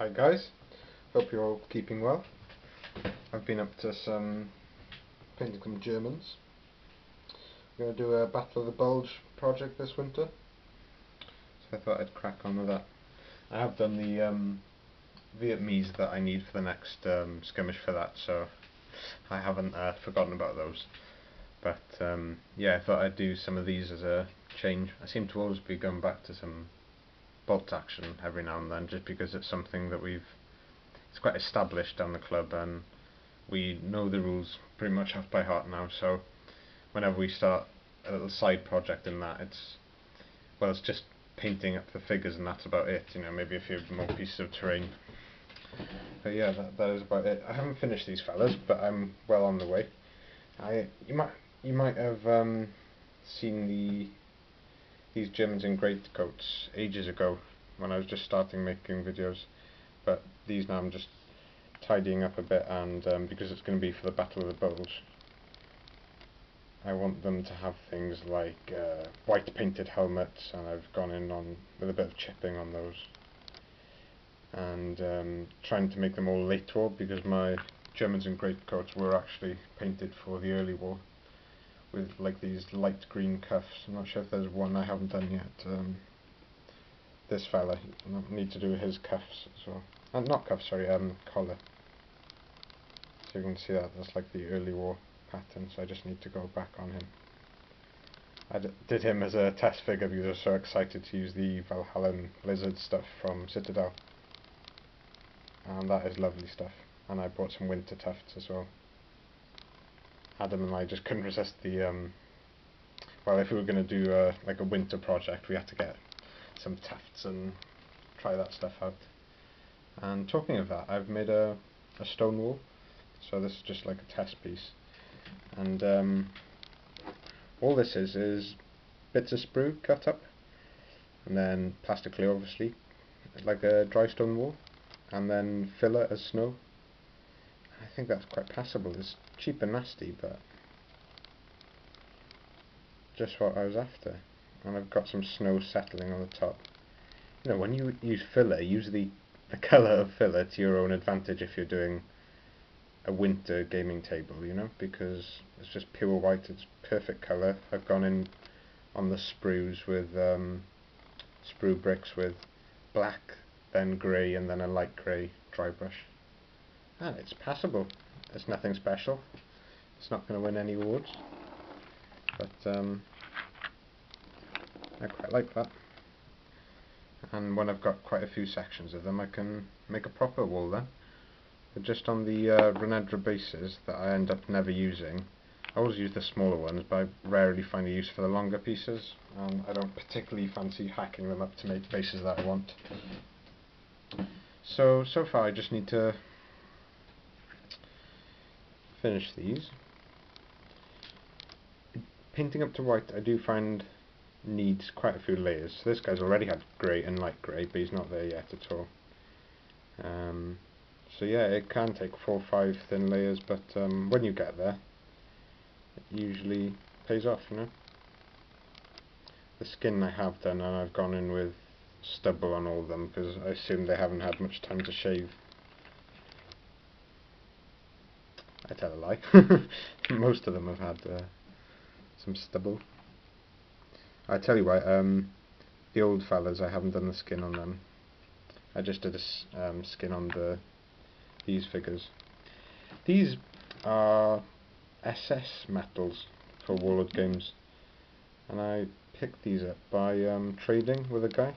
Hi guys, hope you're all keeping well. I've been up to painting some Germans. We're going to do a Battle of the Bulge project this winter, so I thought I'd crack on with that. I have done the Vietnamese that I need for the next skirmish for that, so I haven't forgotten about those. But yeah, I thought I'd do some of these as a change. I seem to always be going back to some bolt action every now and then, just because it's something that it's quite established down the club and we know the rules pretty much off by heart now, so whenever we start a little side project in that, it's just painting up the figures and that's about it, you know, maybe a few more pieces of terrain. But yeah, that is about it. I haven't finished these fellas, but I'm well on the way. You might have seen these Germans in greatcoats ages ago when I was just starting making videos, but these now I'm just tidying up a bit, and because it's going to be for the Battle of the Bulge, I want them to have things like white painted helmets, and I've gone in with a bit of chipping on those, and trying to make them all late war, because my Germans in greatcoats were actually painted for the early war with like these light green cuffs. I'm not sure if there's one I haven't done yet. This fella, I need to do his cuffs as well. Not cuffs, sorry, collar. So you can see that's like the early war pattern, so I just need to go back on him. I did him as a test figure because I was so excited to use the Valhallan Blizzard stuff from Citadel. And that is lovely stuff. And I bought some winter tufts as well. Adam and I just couldn't resist the well, if we were going to do like a winter project, we had to get some tufts and try that stuff out. And talking of that, I've made a stone wall, so this is just like a test piece, and all this is bits of sprue cut up, and then plastic clay, obviously, like a dry stone wall, and then filler as snow. I think that's quite passable. It's cheap and nasty, but just what I was after. And I've got some snow settling on the top. You know, when you use filler, use the colour of filler to your own advantage if you're doing a winter gaming table, you know, because it's just pure white, it's perfect colour. I've gone in on the sprues with sprue bricks with black, then grey, and then a light grey dry brush. And it's passable. It's nothing special. It's not going to win any awards, but I quite like that. And when I've got quite a few sections of them, I can make a proper wall then. But just on the Renedra bases that I end up never using, I always use the smaller ones, but I rarely find a use for the longer pieces, and I don't particularly fancy hacking them up to make bases that I want. So far I just need to finish these. Painting up to white, I do find needs quite a few layers. So this guy's already had grey and light grey, but he's not there yet at all. So yeah, it can take 4 or 5 thin layers, but when you get there, it usually pays off, you know. The skin I have done, and I've gone in with stubble on all of them, because I assume they haven't had much time to shave. I tell a lie. Most of them have had some stubble. I tell you what, the old fellas, I haven't done the skin on them. I just did a skin on these figures. These are SS metals for Warlord games, and I picked these up by trading with a guy.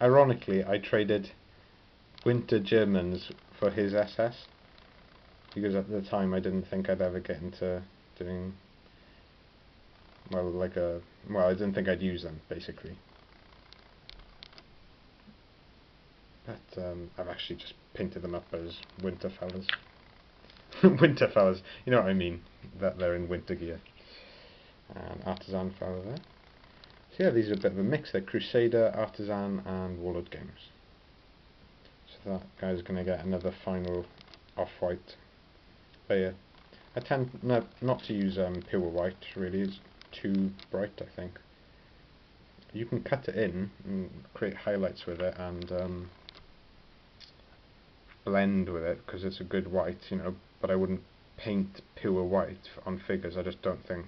Ironically, I traded Winter Germans for his SS, because at the time I didn't think I'd ever get into doing, I didn't think I'd use them, basically. But I've actually just painted them up as winter fellas. Winter fellas, you know what I mean, that they're in winter gear. And Artisan fella there. So yeah, these are a bit of a mix. They're Crusader, Artisan, and Warlord games. So that guy's going to get another final off-white layer. I tend not to use pure white, really. It's too bright, I think. You can cut it in and create highlights with it, and blend with it because it's a good white, you know, but I wouldn't paint pure white on figures. I just don't think,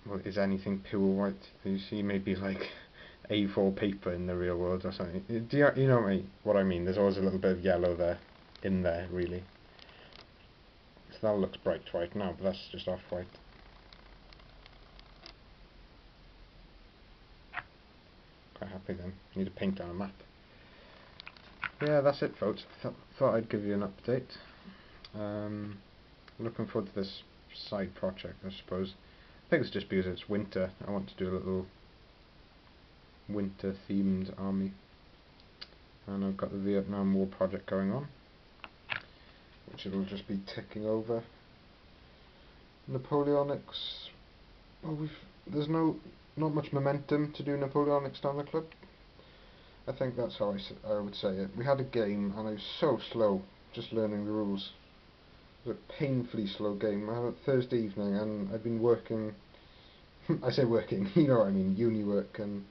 well, is anything pure white? You see maybe like A4 paper in the real world or something. Do you know what I mean? There's always a little bit of yellow there, in there really. So that looks bright white now, but that's just off white. Quite happy then. Need to paint on a map. Yeah, that's it, folks. Thought I'd give you an update. Looking forward to this side project, I suppose. I think it's just because it's winter. I want to do a little winter themed army. And I've got the Vietnam War project going on, which it'll just be ticking over. Napoleonics. Well, there's not much momentum to do Napoleonics down the club. I think that's how I would say it. We had a game and I was so slow just learning the rules. It was a painfully slow game. I had it Thursday evening and I'd been working, I say working, you know what I mean, uni work, and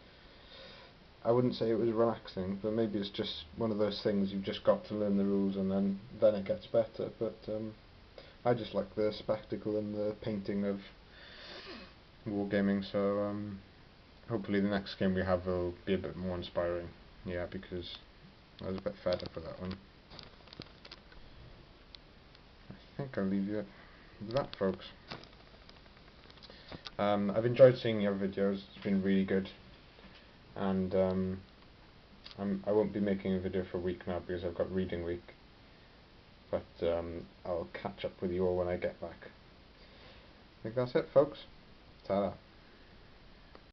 I wouldn't say it was relaxing, but maybe it's just one of those things you've just got to learn the rules and then it gets better. But I just like the spectacle and the painting of wargaming, so hopefully the next game we have will be a bit more inspiring. Yeah, because I was a bit fed up with that one. I think I'll leave you with that, folks. I've enjoyed seeing your videos. It's been really good, and I won't be making a video for a week now because I've got reading week, but I'll catch up with you all when I get back. I think that's it, folks. Ta-da.